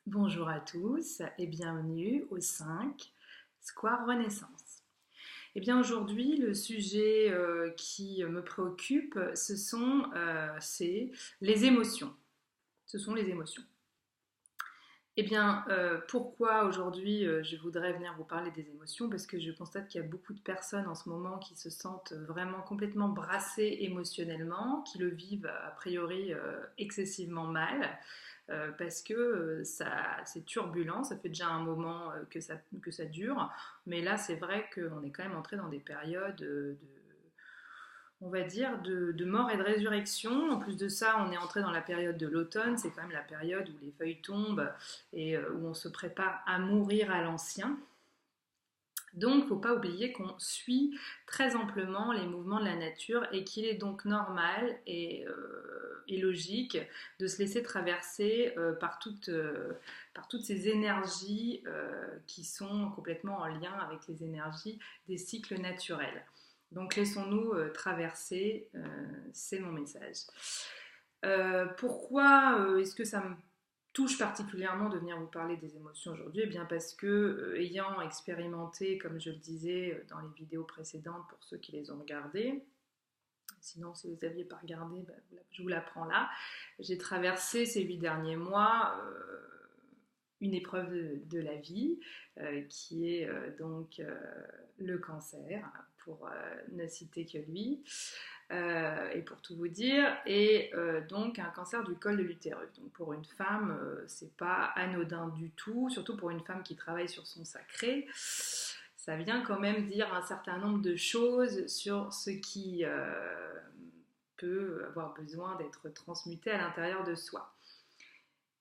Bonjour à tous et bienvenue au 5 Square Renaissance. Eh bien aujourd'hui, le sujet qui me préoccupe, c'est les émotions. Ce sont les émotions. Eh bien, pourquoi aujourd'hui je voudrais venir vous parler des émotions? Parce que je constate qu'il y a beaucoup de personnes en ce moment qui se sentent vraiment complètement brassées émotionnellement, qui le vivent a priori excessivement mal. Parce que c'est turbulent, ça fait déjà un moment que ça dure, mais là c'est vrai qu'on est quand même entré dans des périodes on va dire, de mort et de résurrection. En plus de ça, on est entré dans la période de l'automne, c'est quand même la période où les feuilles tombent et où on se prépare à mourir à l'ancien. Donc, il ne faut pas oublier qu'on suit très amplement les mouvements de la nature et qu'il est donc normal et logique de se laisser traverser par toutes ces énergies qui sont complètement en lien avec les énergies des cycles naturels. Donc, laissons-nous traverser, c'est mon message. Pourquoi est-ce que ça me touche particulièrement de venir vous parler des émotions aujourd'hui? Eh bien parce que, ayant expérimenté, comme je le disais dans les vidéos précédentes pour ceux qui les ont regardées, sinon si vous n'aviez pas regardé, ben, je vous l'apprends là, j'ai traversé ces 8 derniers mois une épreuve de la vie qui est le cancer, pour ne citer que lui. Et pour tout vous dire, et donc un cancer du col de l'utérus. Donc pour une femme, c'est pas anodin du tout, surtout pour une femme qui travaille sur son sacré. Ça vient quand même dire un certain nombre de choses sur ce qui peut avoir besoin d'être transmuté à l'intérieur de soi.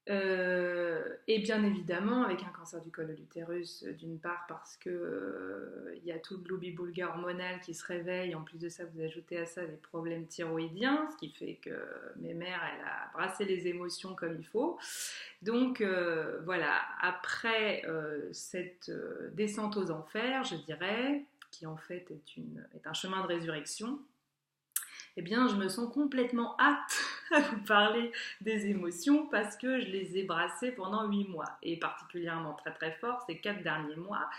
Et bien évidemment, avec un cancer du col de l'utérus, d'une part parce que y a tout le loubi-boulga hormonal qui se réveille, en plus de ça, vous ajoutez à ça des problèmes thyroïdiens, ce qui fait que mes mères, elle a brassé les émotions comme il faut. Donc voilà, après cette descente aux enfers, je dirais, qui en fait est un chemin de résurrection, eh bien, je me sens complètement apte à vous parler des émotions parce que je les ai brassées pendant 8 mois et particulièrement très très fort ces 4 derniers mois.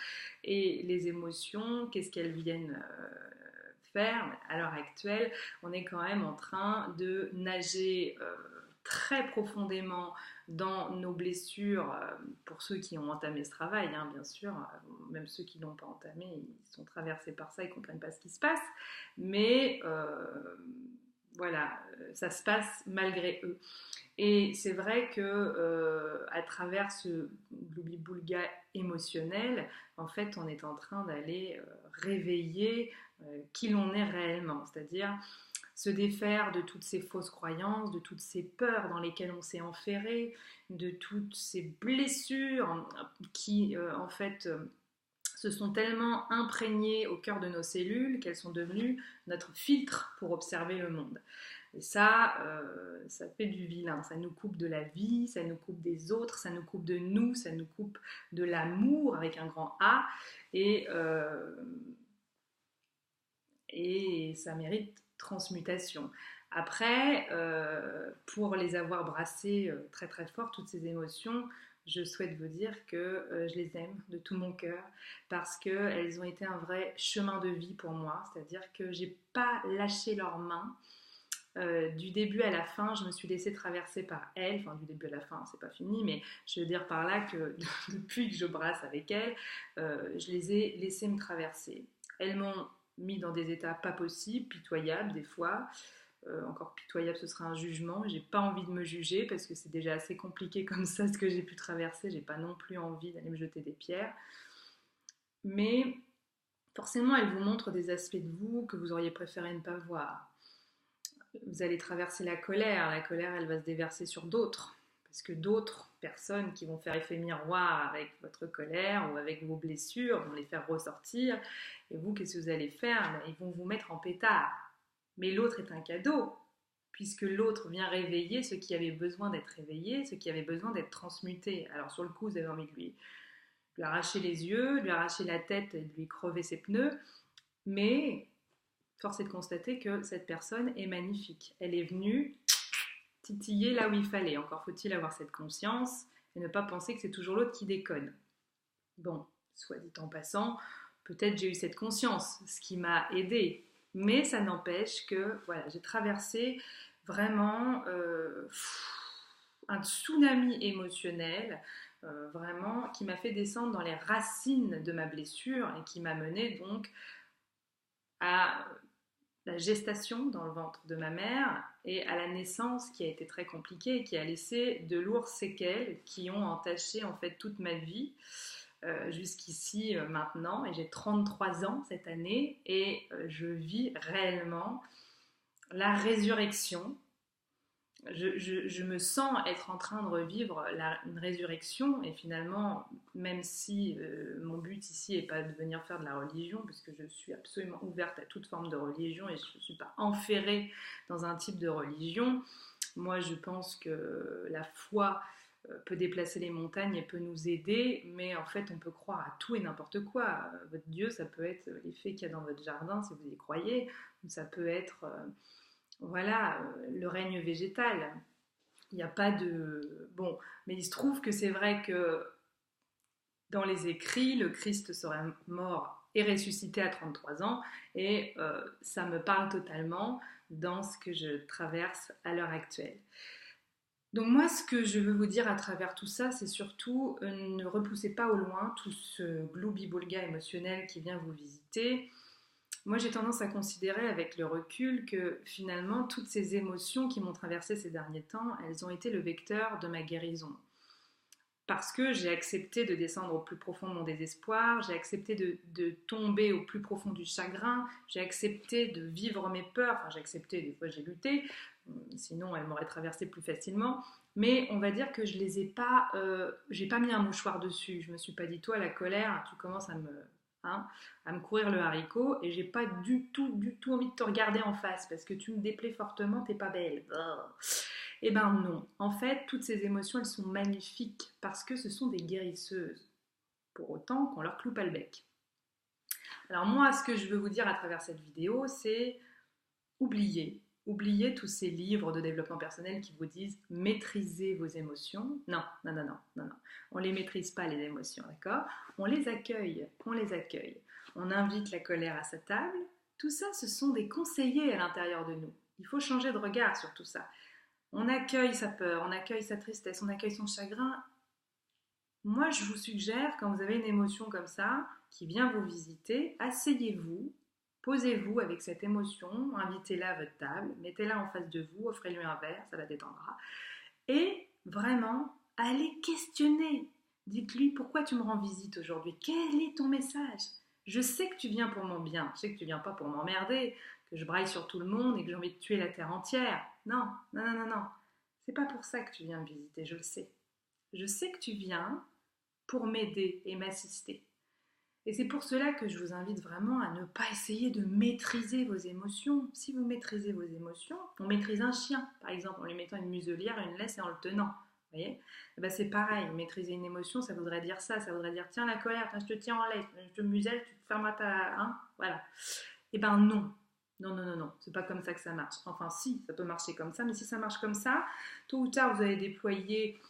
Et les émotions, qu'est-ce qu'elles viennent faire à l'heure actuelle? On est quand même en train de nager très profondément dans nos blessures, pour ceux qui ont entamé ce travail, hein, bien sûr, même ceux qui ne l'ont pas entamé, ils sont traversés par ça, ils ne comprennent pas ce qui se passe, mais voilà, ça se passe malgré eux. Et c'est vrai que à travers ce gloubi-boulga émotionnel, en fait, on est en train d'aller réveiller qui l'on est réellement, c'est-à-dire se défaire de toutes ces fausses croyances, de toutes ces peurs dans lesquelles on s'est enferré, de toutes ces blessures qui, en fait, se sont tellement imprégnées au cœur de nos cellules qu'elles sont devenues notre filtre pour observer le monde. Et ça fait du vilain, ça nous coupe de la vie, ça nous coupe des autres, ça nous coupe de nous, ça nous coupe de l'amour avec un grand A, et, euh, et ça mérite transmutation. Après, pour les avoir brassées très très fort, toutes ces émotions, je souhaite vous dire que je les aime de tout mon cœur parce qu'elles ont été un vrai chemin de vie pour moi, c'est-à-dire que j'ai pas lâché leurs mains. Du début à la fin, je me suis laissée traverser par elles. Enfin, du début à la fin, c'est pas fini, mais je veux dire par là que depuis que je brasse avec elles, je les ai laissées me traverser. Elles m'ont mis dans des états pas possibles, pitoyables des fois. Encore pitoyable, ce sera un jugement. J'ai pas envie de me juger parce que c'est déjà assez compliqué comme ça ce que j'ai pu traverser. J'ai pas non plus envie d'aller me jeter des pierres. Mais forcément, elles vous montrent des aspects de vous que vous auriez préféré ne pas voir. Vous allez traverser la colère. La colère, elle va se déverser sur d'autres. Parce que d'autres personnes qui vont faire effet miroir avec votre colère ou avec vos blessures vont les faire ressortir. Et vous, qu'est-ce que vous allez faire? Ils vont vous mettre en pétard. Mais l'autre est un cadeau, puisque l'autre vient réveiller ce qui avait besoin d'être réveillé, ce qui avait besoin d'être transmuté. Alors sur le coup, vous avez envie de lui arracher les yeux, lui arracher la tête et de lui crever ses pneus, mais force est de constater que cette personne est magnifique. Elle est venue titiller là où il fallait. Encore faut-il avoir cette conscience et ne pas penser que c'est toujours l'autre qui déconne. Bon, soit dit en passant, peut-être j'ai eu cette conscience, ce qui m'a aidée, mais ça n'empêche que voilà, j'ai traversé vraiment un tsunami émotionnel, vraiment qui m'a fait descendre dans les racines de ma blessure et qui m'a mené donc à la gestation dans le ventre de ma mère et à la naissance qui a été très compliquée et qui a laissé de lourdes séquelles qui ont entaché en fait toute ma vie jusqu'ici maintenant. Et j'ai 33 ans cette année et je vis réellement la résurrection. Je me sens être en train de revivre une résurrection et finalement, même si mon but ici n'est pas de venir faire de la religion, puisque je suis absolument ouverte à toute forme de religion et je ne suis pas enferrée dans un type de religion, moi je pense que la foi peut déplacer les montagnes et peut nous aider, mais en fait on peut croire à tout et n'importe quoi. Votre Dieu, ça peut être les fées qu'il y a dans votre jardin si vous y croyez, ou ça peut être... voilà, le règne végétal. Il n'y a pas de... Bon, mais il se trouve que c'est vrai que dans les écrits, le Christ serait mort et ressuscité à 33 ans, et ça me parle totalement dans ce que je traverse à l'heure actuelle. Donc moi, ce que je veux vous dire à travers tout ça, c'est surtout ne repoussez pas au loin tout ce gloubi-boulga émotionnel qui vient vous visiter. Moi, j'ai tendance à considérer avec le recul que finalement, toutes ces émotions qui m'ont traversée ces derniers temps, elles ont été le vecteur de ma guérison. Parce que j'ai accepté de descendre au plus profond de mon désespoir, j'ai accepté de tomber au plus profond du chagrin, j'ai accepté de vivre mes peurs, enfin j'ai accepté, des fois j'ai lutté, sinon elles m'auraient traversé plus facilement, mais on va dire que je les ai pas, j'ai pas mis un mouchoir dessus, je me suis pas dit toi la colère, tu commences à me courir le haricot et j'ai pas du tout envie de te regarder en face parce que tu me déplais fortement, t'es pas belle. Eh ben non, en fait toutes ces émotions elles sont magnifiques parce que ce sont des guérisseuses, pour autant qu'on leur cloue pas le bec. Alors moi ce que je veux vous dire à travers cette vidéo c'est oubliez tous ces livres de développement personnel qui vous disent maîtrisez vos émotions. Non, non, non, non, non, non. On ne les maîtrise pas les émotions, d'accord? On les accueille, on les accueille. On invite la colère à sa table. Tout ça, ce sont des conseillers à l'intérieur de nous. Il faut changer de regard sur tout ça. On accueille sa peur, on accueille sa tristesse, on accueille son chagrin. Moi, je vous suggère, quand vous avez une émotion comme ça, qui vient vous visiter, asseyez-vous, posez-vous avec cette émotion, invitez-la à votre table, mettez-la en face de vous, offrez-lui un verre, ça la détendra. Et vraiment, allez questionner. Dites-lui pourquoi tu me rends visite aujourd'hui, quel est ton message? Je sais que tu viens pour mon bien, je sais que tu viens pas pour m'emmerder, que je braille sur tout le monde et que j'ai envie de tuer la terre entière. Non, non, non, non, non. C'est pas pour ça que tu viens me visiter, je le sais. Je sais que tu viens pour m'aider et m'assister. Et c'est pour cela que je vous invite vraiment à ne pas essayer de maîtriser vos émotions. Si vous maîtrisez vos émotions, on maîtrise un chien, par exemple, en lui mettant une muselière, une laisse et en le tenant. Vous voyez? Et ben c'est pareil, maîtriser une émotion, ça voudrait dire ça. Ça voudrait dire, tiens, la colère, je te tiens en laisse, je te muselle, tu te fermes ta... Hein, voilà. Et ben non. Non, non, non, non, c'est pas comme ça que ça marche. Enfin, si, ça peut marcher comme ça, mais si ça marche comme ça, tôt ou tard, vous allez déployer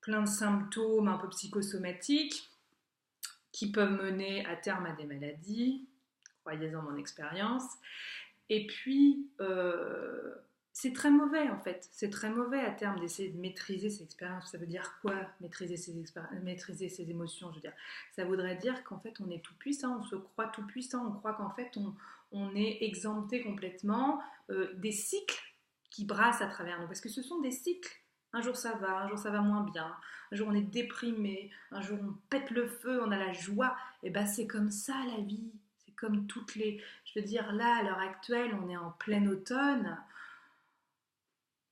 plein de symptômes un peu psychosomatiques qui peuvent mener à terme à des maladies, croyez-en mon expérience. Et puis, c'est très mauvais en fait, c'est très mauvais à terme d'essayer de maîtriser ces expériences. Ça veut dire quoi, maîtriser ses émotions, je veux dire? Ça voudrait dire qu'en fait on est tout puissant, on se croit tout puissant, on croit qu'en fait on est exempté complètement des cycles qui brassent à travers nous, parce que ce sont des cycles. Un jour ça va moins bien, un jour on est déprimé, un jour on pète le feu, on a la joie, et ben c'est comme ça la vie, c'est comme toutes les... Je veux dire, là, à l'heure actuelle, on est en plein automne,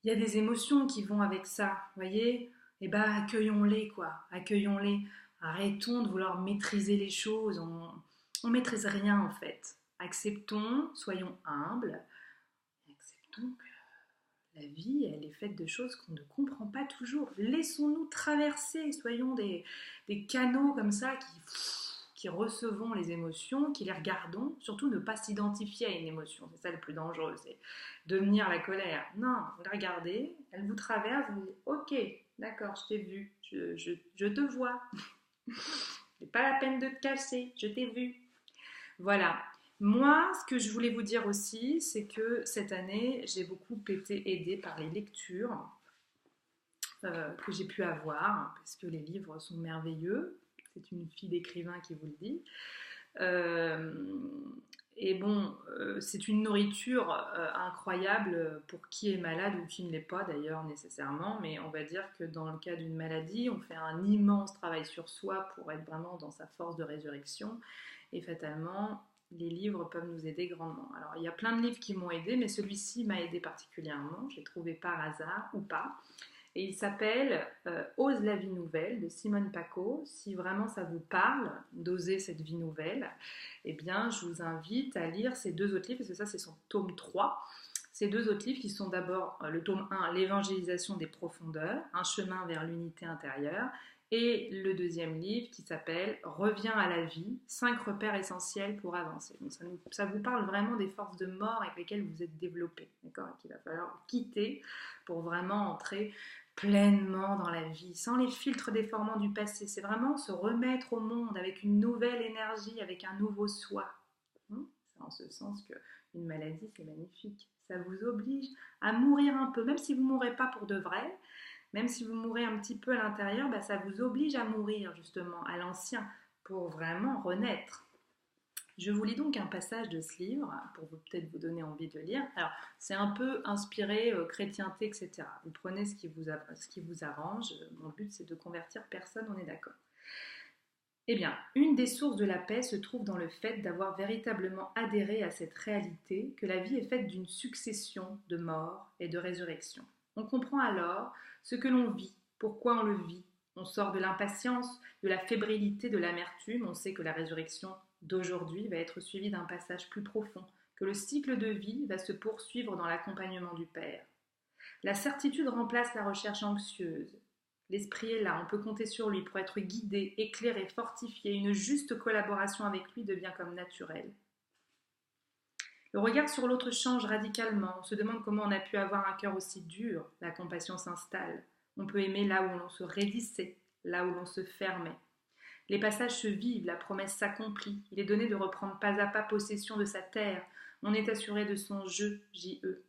il y a des émotions qui vont avec ça, vous voyez? Et ben accueillons-les, quoi, accueillons-les, arrêtons de vouloir maîtriser les choses, on maîtrise rien en fait. Acceptons, soyons humbles, acceptons que la vie, elle est faite de choses qu'on ne comprend pas toujours. Laissons-nous traverser, soyons des canaux comme ça qui recevons les émotions, qui les regardons. Surtout ne pas s'identifier à une émotion, c'est ça le plus dangereux, c'est devenir la colère. Non, vous la regardez, elle vous traverse, vous dites ok, D'accord, je t'ai vu. Je te vois. C'est pas la peine de te cacher, je t'ai vu. Voilà. Moi, ce que je voulais vous dire aussi, c'est que cette année, j'ai beaucoup été aidée par les lectures que j'ai pu avoir, parce que les livres sont merveilleux. C'est une fille d'écrivain qui vous le dit. Euh, et bon, c'est une nourriture incroyable pour qui est malade ou qui ne l'est pas d'ailleurs nécessairement, mais on va dire que dans le cas d'une maladie, on fait un immense travail sur soi pour être vraiment dans sa force de résurrection. Et fatalement, les livres peuvent nous aider grandement. Alors, il y a plein de livres qui m'ont aidé, mais celui-ci m'a aidé particulièrement. Je l'ai trouvé par hasard ou pas. Et il s'appelle Ose la vie nouvelle de Simone Paco. Si vraiment ça vous parle d'oser cette vie nouvelle, eh bien, je vous invite à lire ces deux autres livres, parce que ça, c'est son tome 3. Ces deux autres livres qui sont d'abord le tome 1, L'évangélisation des profondeurs, un chemin vers l'unité intérieure, et le deuxième livre qui s'appelle Reviens à la vie, 5 repères essentiels pour avancer. Donc ça vous parle vraiment des forces de mort avec lesquelles vous êtes développé, d'accord, et qu'il va falloir quitter pour vraiment entrer pleinement dans la vie, sans les filtres déformants du passé. C'est vraiment se remettre au monde avec une nouvelle énergie, avec un nouveau soi. C'est en ce sens qu'une maladie, c'est magnifique. Ça vous oblige à mourir un peu, même si vous ne mourrez pas pour de vrai, même si vous mourrez un petit peu à l'intérieur, bah, ça vous oblige à mourir justement à l'ancien pour vraiment renaître. Je vous lis donc un passage de ce livre pour peut-être vous donner envie de lire. Alors, c'est un peu inspiré chrétienté, etc. Vous prenez ce qui vous arrange. Mon but, c'est de convertir personne, on est d'accord. Eh bien, une des sources de la paix se trouve dans le fait d'avoir véritablement adhéré à cette réalité que la vie est faite d'une succession de morts et de résurrections. On comprend alors ce que l'on vit, pourquoi on le vit. On sort de l'impatience, de la fébrilité, de l'amertume. On sait que la résurrection d'aujourd'hui va être suivie d'un passage plus profond, que le cycle de vie va se poursuivre dans l'accompagnement du Père. La certitude remplace la recherche anxieuse. L'esprit est là, on peut compter sur lui pour être guidé, éclairé, fortifié. Une juste collaboration avec lui devient comme naturelle. Le regard sur l'autre change radicalement. On se demande comment on a pu avoir un cœur aussi dur. La compassion s'installe. On peut aimer là où l'on se raidissait, là où l'on se fermait. Les passages se vivent, la promesse s'accomplit. Il est donné de reprendre pas à pas possession de sa terre. On est assuré de son je, J-E.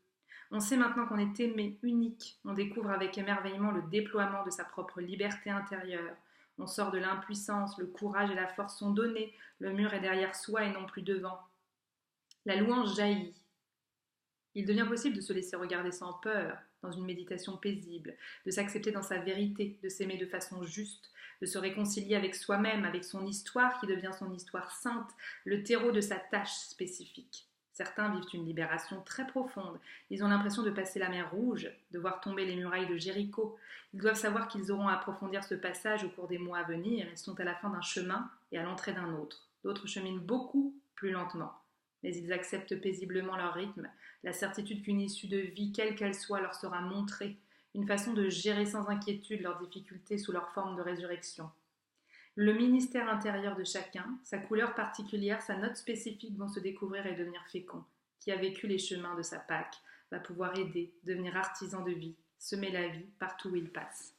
On sait maintenant qu'on est aimé, unique. On découvre avec émerveillement le déploiement de sa propre liberté intérieure. On sort de l'impuissance, le courage et la force sont donnés. Le mur est derrière soi et non plus devant. La louange jaillit. Il devient possible de se laisser regarder sans peur, dans une méditation paisible, de s'accepter dans sa vérité, de s'aimer de façon juste, de se réconcilier avec soi-même, avec son histoire qui devient son histoire sainte, le terreau de sa tâche spécifique. Certains vivent une libération très profonde. Ils ont l'impression de passer la mer Rouge, de voir tomber les murailles de Jéricho. Ils doivent savoir qu'ils auront à approfondir ce passage au cours des mois à venir. Ils sont à la fin d'un chemin et à l'entrée d'un autre. D'autres cheminent beaucoup plus lentement. Mais ils acceptent paisiblement leur rythme, la certitude qu'une issue de vie, quelle qu'elle soit, leur sera montrée, une façon de gérer sans inquiétude leurs difficultés sous leur forme de résurrection. Le ministère intérieur de chacun, sa couleur particulière, sa note spécifique vont se découvrir et devenir féconds. Qui a vécu les chemins de sa Pâque va pouvoir aider, devenir artisan de vie, semer la vie partout où il passe.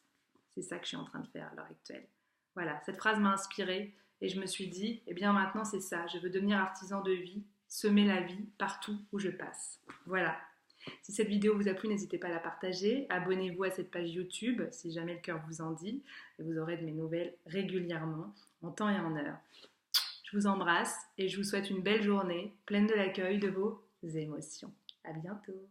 C'est ça que je suis en train de faire à l'heure actuelle. Voilà, cette phrase m'a inspirée et je me suis dit, eh bien maintenant c'est ça, je veux devenir artisan de vie, semer la vie partout où je passe. Voilà. Si cette vidéo vous a plu, n'hésitez pas à la partager. Abonnez-vous à cette page YouTube si jamais le cœur vous en dit. Et vous aurez de mes nouvelles régulièrement, en temps et en heure. Je vous embrasse et je vous souhaite une belle journée, pleine de l'accueil de vos émotions. À bientôt.